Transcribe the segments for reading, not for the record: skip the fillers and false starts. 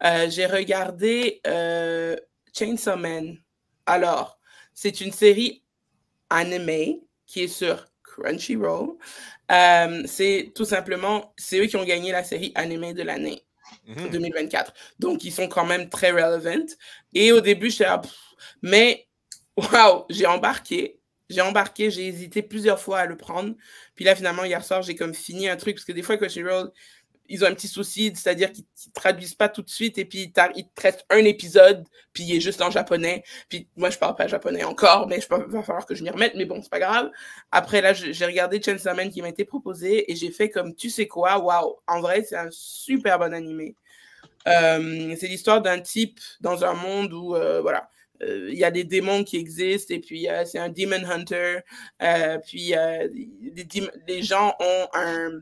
J'ai regardé Chainsaw Man. Alors, c'est une série animée qui est sur Crunchyroll. C'est tout simplement, c'est eux qui ont gagné la série animée de l'année 2024. Donc, ils sont quand même très relevant. Et au début, j'étais là, mais waouh, j'ai embarqué, j'ai hésité plusieurs fois à le prendre. Puis là, finalement, hier soir, j'ai comme fini un truc, parce que des fois, Crunchyroll, ils ont un petit souci, c'est-à-dire qu'ils ne traduisent pas tout de suite et puis ils te traitent un épisode, puis il est juste en japonais. Puis moi, je parle pas japonais encore, mais il va falloir que je m'y remette, mais bon, c'est pas grave. Après, là, j'ai regardé Chainsaw Man qui m'a été proposé et j'ai fait comme, tu sais quoi, waouh, en vrai, c'est un super bon animé. C'est l'histoire d'un type dans un monde où, voilà, il y a des démons qui existent et puis c'est un demon hunter. Puis les gens ont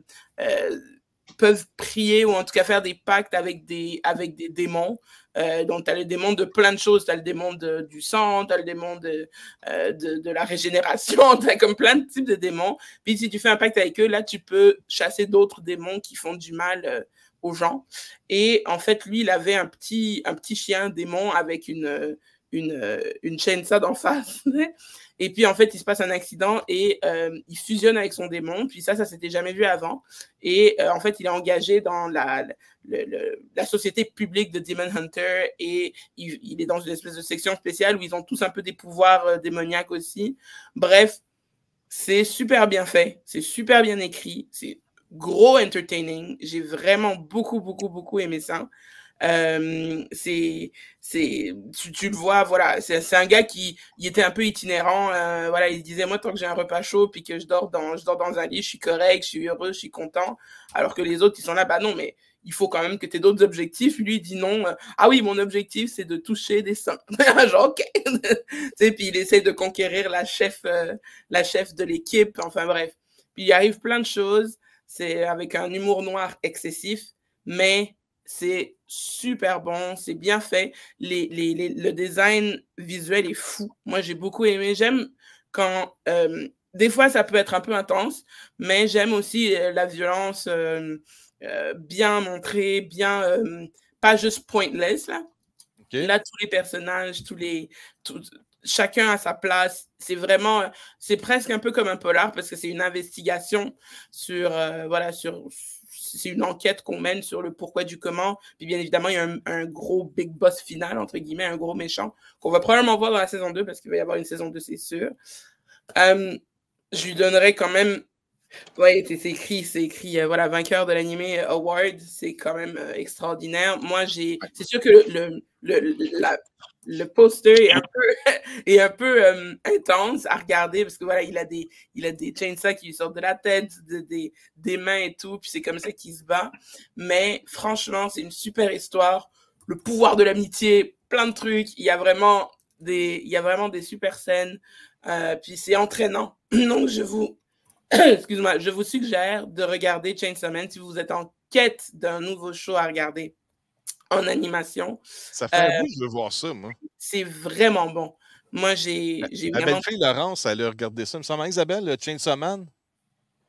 peuvent prier ou en tout cas faire des pactes avec des démons. Donc, tu as les démons de plein de choses. Tu as le démon du sang, tu as le démon de la régénération, tu as comme plein de types de démons. Puis, si tu fais un pacte avec eux, là, tu peux chasser d'autres démons qui font du mal aux gens. Et en fait, lui, il avait un petit chien démon avec une chainsaw d'en face. Et puis, en fait, il se passe un accident et il fusionne avec son démon. Puis ça s'était jamais vu avant. Et en fait, il est engagé dans la société publique de Demon Hunter et il est dans une espèce de section spéciale où ils ont tous un peu des pouvoirs démoniaques aussi. Bref, c'est super bien fait. C'est super bien écrit. C'est gros entertaining. J'ai vraiment beaucoup aimé ça. Tu le vois, voilà, c'est un gars qui il était un peu itinérant, voilà, il disait moi tant que j'ai un repas chaud puis que je dors dans un lit, je suis correct, je suis heureux, je suis content, alors que les autres ils sont là, bah non, mais il faut quand même que tu aies d'autres objectifs. Lui il dit non, ah oui, mon objectif c'est de toucher des seins. Genre ok. Puis il essaie de conquérir la chef de l'équipe, enfin bref. Puis il arrive plein de choses, c'est avec un humour noir excessif, mais c'est super bon, c'est bien fait. Le design visuel est fou. Moi, j'ai beaucoup aimé. J'aime quand... des fois, ça peut être un peu intense, mais j'aime aussi la violence bien montrée, bien... pas juste pointless, là. Okay. Là, tous les personnages, chacun a sa place. C'est vraiment... c'est presque un peu comme un polar, parce que c'est une investigation sur... voilà, c'est une enquête qu'on mène sur le pourquoi du comment. Puis bien évidemment, il y a un gros big boss final, entre guillemets, un gros méchant, qu'on va probablement voir dans la saison 2, parce qu'il va y avoir une saison 2, c'est sûr. Je lui donnerais quand même... Ouais, c'est écrit voilà, vainqueur de l'animé award, c'est quand même extraordinaire. Moi, c'est sûr que le poster est un peu intense à regarder parce que voilà, il a des chainsaws qui lui sortent de la tête, des mains et tout, puis c'est comme ça qu'il se bat. Mais franchement, c'est une super histoire. Le pouvoir de l'amitié, plein de trucs. Il y a vraiment des super scènes. Puis c'est entraînant. Donc, excuse-moi, je vous suggère de regarder Chainsaw Man si vous êtes en quête d'un nouveau show à regarder en animation. Ça fait un bout que je veux voir ça, moi. C'est vraiment bon. Moi, j'ai Ma vraiment... belle-fille Laurence, elle a regardé ça. Il me semble, Isabelle, le Chainsaw Man.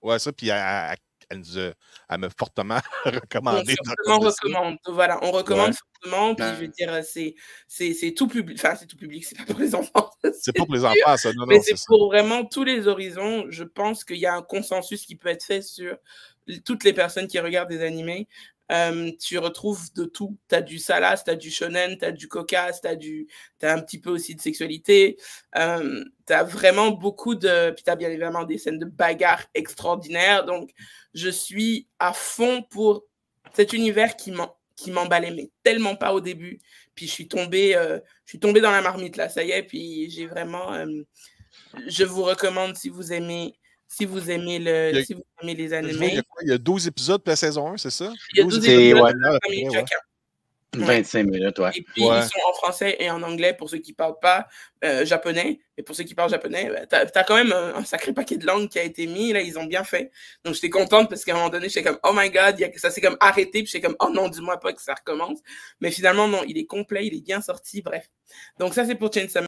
Ouais, ça, puis elle m'a fortement recommandé. On recommande, voilà, on recommande fortement, puis je veux dire, c'est tout public, enfin, c'est tout public, c'est pas pour les enfants. C'est pas pour les enfants, ça, non, mais non, c'est pour vraiment tous les horizons. Je pense qu'il y a un consensus qui peut être fait sur toutes les personnes qui regardent des animés. Tu retrouves de tout. Tu as du Salas, tu as du shonen, tu as du cocasse, tu as un petit peu aussi de sexualité. Tu as vraiment beaucoup de... Puis tu as bien évidemment des scènes de bagarre extraordinaires. Donc, je suis à fond pour cet univers qui m'emballait, mais tellement pas au début. Puis je suis tombée dans la marmite, là, ça y est. Puis j'ai vraiment... je vous recommande si vous aimez les animés. Il y a 12 épisodes pour la saison 1, c'est ça? Il y a 12 épisodes ouais, de 25 minutes chacun. 25 minutes, ouais. Et puis, ils sont en français et en anglais pour ceux qui ne parlent pas japonais. Et pour ceux qui parlent japonais, tu as quand même un sacré paquet de langues qui a été mis. Là, ils ont bien fait. Donc, j'étais contente parce qu'à un moment donné, j'étais comme, oh my God, ça s'est comme arrêté. Puis j'étais comme, oh non, dis-moi pas que ça recommence. Mais finalement, non, il est complet, il est bien sorti. Bref. Donc, ça, c'est pour Chainsaw Man.